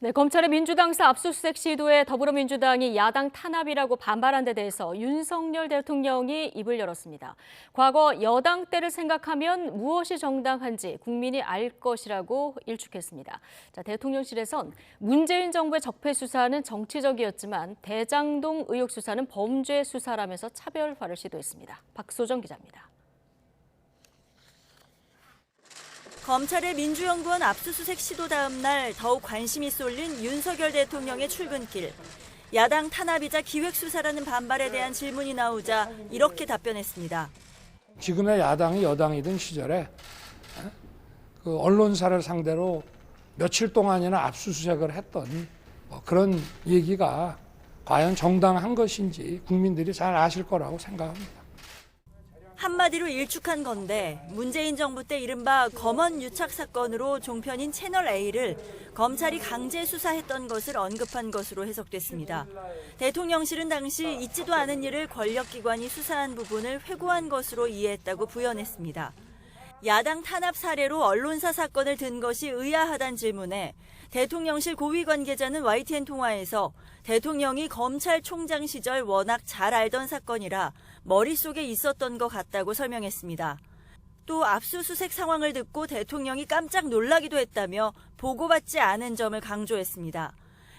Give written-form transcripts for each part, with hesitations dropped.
네, 검찰의 민주당사 압수수색 시도에 더불어민주당이 야당 탄압이라고 반발한 데 대해서 윤석열 대통령이 입을 열었습니다. 과거 여당 때를 생각하면 무엇이 정당한지 국민이 알 것이라고 일축했습니다. 자, 대통령실에선 문재인 정부의 적폐 수사는 정치적이었지만 대장동 의혹 수사는 범죄 수사라면서 차별화를 시도했습니다. 박소정 기자입니다. 검찰의 민주연구원 압수수색 시도 다음 날 더욱 관심이 쏠린 윤석열 대통령의 출근길. 야당 탄압이자 기획수사라는 반발에 대한 질문이 나오자 이렇게 답변했습니다. 지금의 야당이 여당이던 시절에 그 언론사를 상대로 며칠 동안이나 압수수색을 했던 그런 얘기가 과연 정당한 것인지 국민들이 잘 아실 거라고 생각합니다. 한마디로 일축한 건데 문재인 정부 때 이른바 검언 유착 사건으로 종편인 채널A를 검찰이 강제 수사했던 것을 언급한 것으로 해석됐습니다. 대통령실은 당시 있지도 않은 일을 권력기관이 수사한 부분을 회고한 것으로 이해했다고 부연했습니다. 야당 탄압 사례로 언론사 사건을 든 것이 의아하다는 질문에 대통령실 고위 관계자는 YTN 통화에서 대통령이 검찰총장 시절 워낙 잘 알던 사건이라 머릿속에 있었던 것 같다고 설명했습니다. 또 압수수색 상황을 듣고 대통령이 깜짝 놀라기도 했다며 보고받지 않은 점을 강조했습니다.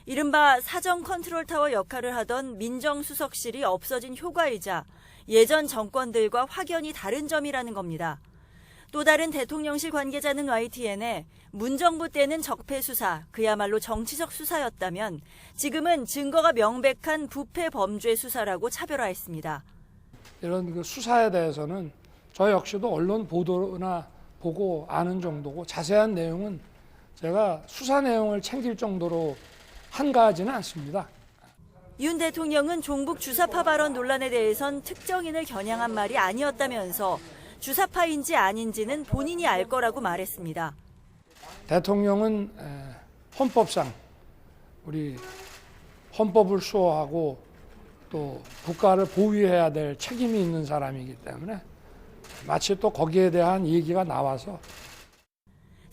이른바 사정 컨트롤타워 역할을 하던 민정수석실이 없어진 효과이자 예전 정권들과 확연히 다른 점이라는 겁니다. 또 다른 대통령실 관계자는 YTN에 문정부 때는 적폐 수사, 그야말로 정치적 수사였다면 지금은 증거가 명백한 부패 범죄 수사라고 차별화했습니다. 이런 그 수사에 대해서는 저 역시도 언론 보도나 보고 아는 정도고 자세한 내용은 제가 수사 내용을 챙길 정도로 한가하지는 않습니다. 윤 대통령은 종북 주사파 발언 논란에 대해선 특정인을 겨냥한 말이 아니었다면서 주사파인지 아닌지는 본인이 알 거라고 말했습니다. 대통령은 헌법상 우리 헌법을 수호하고 또 국가를 보위해야 될 책임이 있는 사람이기 때문에 마치 또 거기에 대한 얘기가 나와서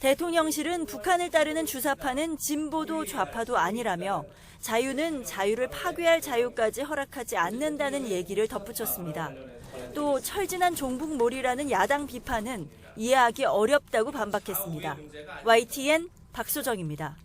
대통령실은 북한을 따르는 주사파는 진보도 좌파도 아니라며 자유는 자유를 파괴할 자유까지 허락하지 않는다는 얘기를 덧붙였습니다. 또 철진한 종북몰이라는 야당 비판은 이해하기 어렵다고 반박했습니다. YTN 박소정입니다.